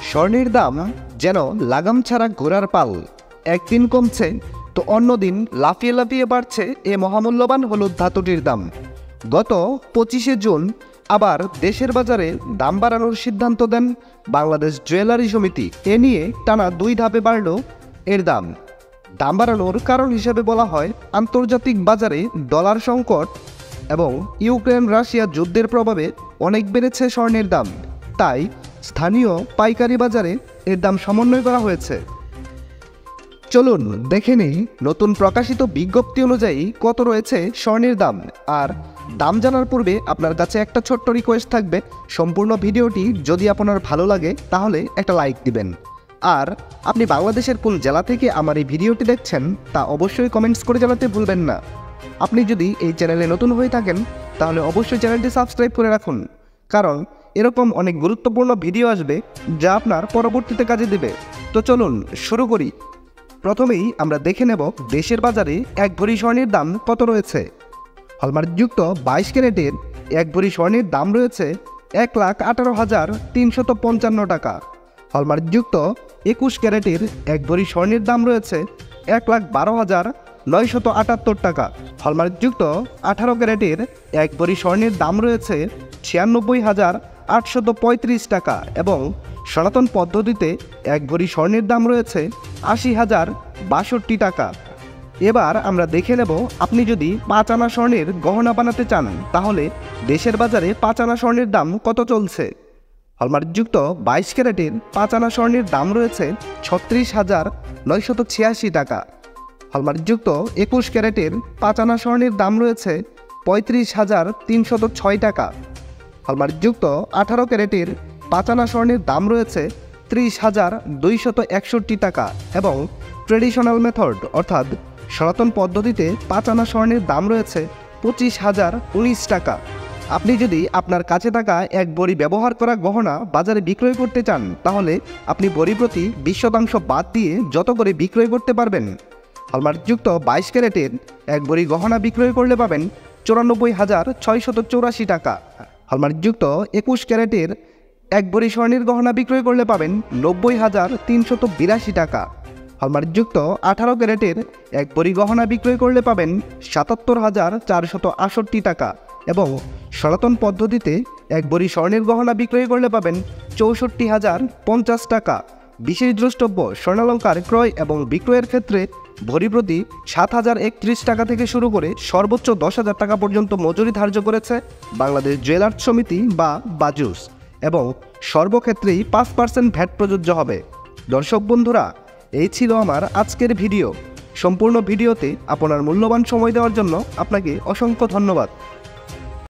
স্বর্ণের দাম যেন লাগাম ছাড়া ঘোড়ার পাল, একদিন কমছে তো অন্যদিন লাফিয়ে লাফিয়ে বাড়ছে এ মহামূল্যবান হলুদ ধাতুটির দাম। গত 25শে জুন আবার দেশের বাজারে দাম বাড়ানোর সিদ্ধান্ত দেন বাংলাদেশ জুয়েলারি সমিতি। এ নিয়ে টানা 2 ধাপে বাড়ল এর দাম। দাম বাড়ানোর কারণ হিসেবে বলা হয় আন্তর্জাতিক বাজারে ডলার সংকট এবং ইউক্রেন রাশিয়া যুদ্ধের প্রভাবে অনেক বেড়েছে স্বর্ণের দাম, তাই স্থানীয় পাইকারি বাজারে এর দাম সমন্বয় করা হয়েছে। চলুন দেখে নেই নতুন প্রকাশিত বিজ্ঞপ্তি অনুযায়ী কত রয়েছে স্বর্ণের দাম। আর দাম জানার পূর্বে আপনার কাছে একটা ছোট্ট রিকোয়েস্ট থাকবে, সম্পূর্ণ ভিডিওটি যদি আপনার ভালো লাগে তাহলে একটা লাইক দিবেন। আর আপনি বাংলাদেশের কোন জেলা থেকে আমার এই ভিডিওটি দেখছেন তা অবশ্যই কমেন্টস করে জানাতে ভুলবেন না। আপনি যদি এই চ্যানেলে নতুন হয়ে থাকেন তাহলে অবশ্যই চ্যানেলটি সাবস্ক্রাইব করে রাখুন, কারণ এরকম অনেক গুরুত্বপূর্ণ ভিডিও আসবে যা আপনার পরবর্তীতে কাজে দেবে। তো চলুন শুরু করি। প্রথমেই আমরা দেখে নেব দেশের বাজারে এক ভরি স্বর্ণের দাম কত রয়েছে। হলমার্কযুক্ত 22 ক্যারেটের এক ভরি স্বর্ণের দাম রয়েছে 1,18,355 টাকা। হলমার্কযুক্ত 21 ক্যারেটের এক ভরি স্বর্ণের দাম রয়েছে 1,12,978 টাকা। হলমার্কযুক্ত 18 ক্যারেটের এক ভরি স্বর্ণের দাম রয়েছে 96,835 টাকা এবং সনাতন পদ্ধতিতে এক ভরি স্বর্ণের দাম রয়েছে 80,062 টাকা। এবার আমরা দেখে নেব আপনি যদি 5 আনা স্বর্ণের গহনা বানাতে চান তাহলে দেশের বাজারে 5 আনা স্বর্ণের দাম কত চলছে। হলমার্কযুক্ত 22 ক্যারেটের 5 আনা স্বর্ণের দাম রয়েছে 36,986 টাকা। হলমার্কযুক্ত 21 ক্যারেটের 5 আনা স্বর্ণের দাম রয়েছে 35,306 টাকা। হলমার্কযুক্ত 18 ক্যারেটের 5 আনা স্বর্ণের দাম রয়েছে 30,261 টাকা এবং ট্রেডিশনাল মেথড অর্থাৎ সনাতন পদ্ধতিতে 5 আনা স্বর্ণের দাম রয়েছে 25,019 টাকা। আপনি যদি আপনার কাছে থাকা এক ভরি ব্যবহার করা গহনা বাজারে বিক্রয় করতে চান তাহলে আপনি ভরি প্রতি 20% বাদ দিয়ে যত করে বিক্রয় করতে পারবেন। হলমার্কযুক্ত 22 ক্যারেটের এক ভরি গহনা বিক্রয় করলে পাবেন 94,684 টাকা। হলমার্কযুক্ত 21 ক্যারেটের এক ভরি স্বর্ণের গহনা বিক্রয় করলে পাবেন 90,382 টাকা। হলমার্কযুক্ত 18 ক্যারেটের এক ভরি গহনা বিক্রয় করলে পাবেন 77,468 টাকা এবং সনাতন পদ্ধতিতে এক ভরি স্বর্ণের গহনা বিক্রয় করলে পাবেন 64,050 টাকা। বিশেষ দ্রষ্টব্য, স্বর্ণালঙ্কার ক্রয় এবং বিক্রয়ের ক্ষেত্রে ভরি প্রতি 7,031 টাকা থেকে শুরু করে সর্বোচ্চ 10,000 টাকা পর্যন্ত মজুরি ধার্য করেছে বাংলাদেশ জুয়েলার্স সমিতি বা বাজুস এবং সর্বক্ষেত্রেই 5% ভ্যাট প্রযোজ্য হবে। দর্শক বন্ধুরা, এই ছিল আমার আজকের ভিডিও। সম্পূর্ণ ভিডিওতে আপনার মূল্যবান সময় দেওয়ার জন্য আপনাকে অসংখ্য ধন্যবাদ।